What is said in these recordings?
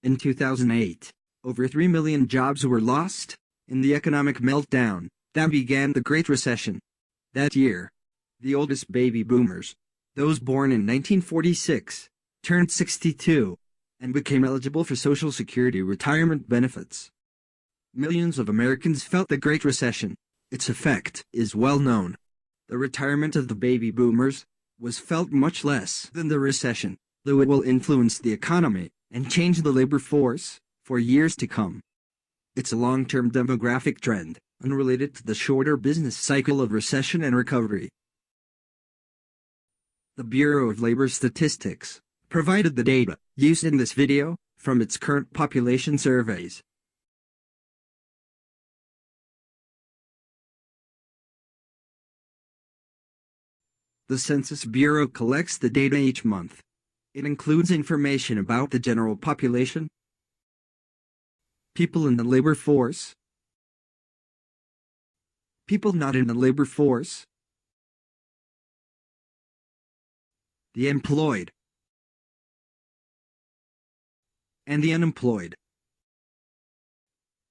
In 2008, over 3 million jobs were lost in the economic meltdown that began the Great Recession. That year, the oldest baby boomers, those born in 1946, turned 62 and became eligible for Social Security retirement benefits. Millions of Americans felt the Great Recession. Its effect is well known. The retirement of the baby boomers was felt much less than the recession, though it will influence the economy and change the labor force for years to come. It's a long-term demographic trend, unrelated to the shorter business cycle of recession and recovery. The Bureau of Labor Statistics provided the data used in this video from its current population surveys. The Census Bureau collects the data each month. It includes information about the general population, people in the labor force, people not in the labor force, the employed, and the unemployed.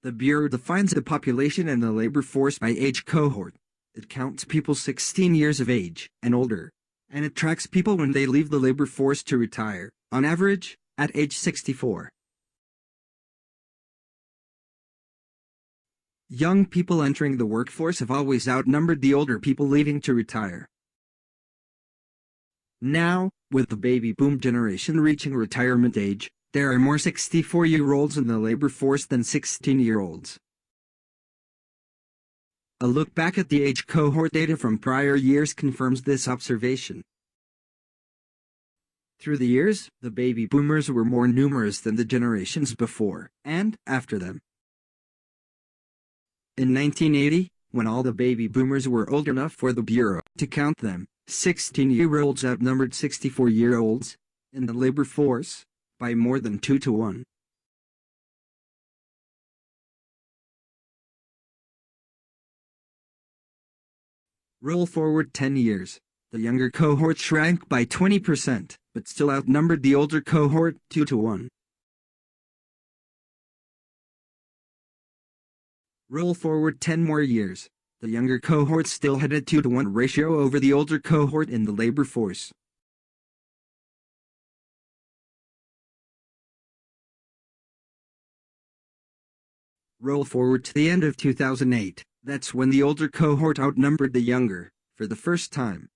The Bureau defines the population and the labor force by age cohort. It counts people 16 years of age and older, and it tracks people when they leave the labor force to retire, on average, at age 64. Young people entering the workforce have always outnumbered the older people leaving to retire. Now, with the baby boom generation reaching retirement age, there are more 64-year-olds in the labor force than 16-year-olds. A look back at the age cohort data from prior years confirms this observation. Through the years, the baby boomers were more numerous than the generations before and after them. In 1980, when all the baby boomers were old enough for the Bureau to count them, 16-year-olds outnumbered 64-year-olds in the labor force by more than 2 to 1. Roll forward 10 years. The younger cohort shrank by 20%, but still outnumbered the older cohort 2 to 1. Roll forward 10 more years. The younger cohort still had a 2 to 1 ratio over the older cohort in the labor force. Roll forward to the end of 2008. That's when the older cohort outnumbered the younger, for the first time.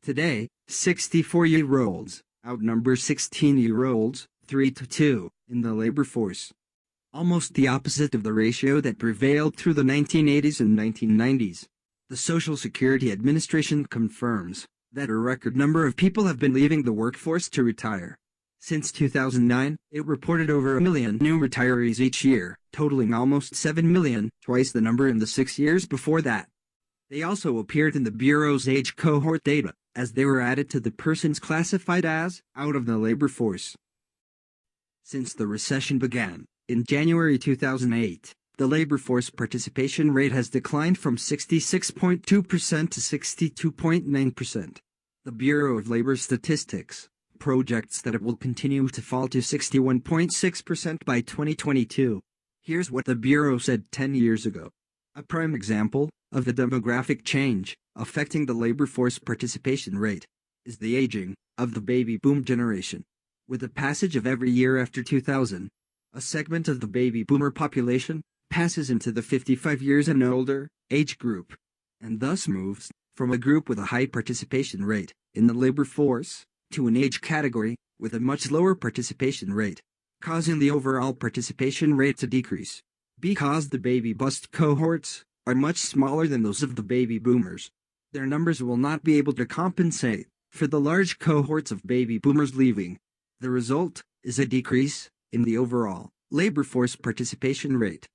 Today, 64-year-olds outnumber 16-year-olds, 3 to 2, in the labor force. Almost the opposite of the ratio that prevailed through the 1980s and 1990s. The Social Security Administration confirms that a record number of people have been leaving the workforce to retire. Since 2009, it reported over 1 million new retirees each year, totaling almost 7 million, twice the number in the 6 years before that. They also appeared in the Bureau's age cohort data, as they were added to the persons classified as out of the labor force. Since the recession began, in January 2008, the labor force participation rate has declined from 66.2% to 62.9%. The Bureau of Labor Statistics projects that it will continue to fall to 61.6% by 2022. Here's what the Bureau said 10 years ago. A prime example of the demographic change affecting the labor force participation rate is the aging of the baby boom generation. With the passage of every year after 2000, a segment of the baby boomer population passes into the 55 years and older age group, and thus moves from a group with a high participation rate in the labor force to an age category with a much lower participation rate, causing the overall participation rate to decrease. Because the baby bust cohorts are much smaller than those of the baby boomers, their numbers will not be able to compensate for the large cohorts of baby boomers leaving. The result is a decrease in the overall labor force participation rate.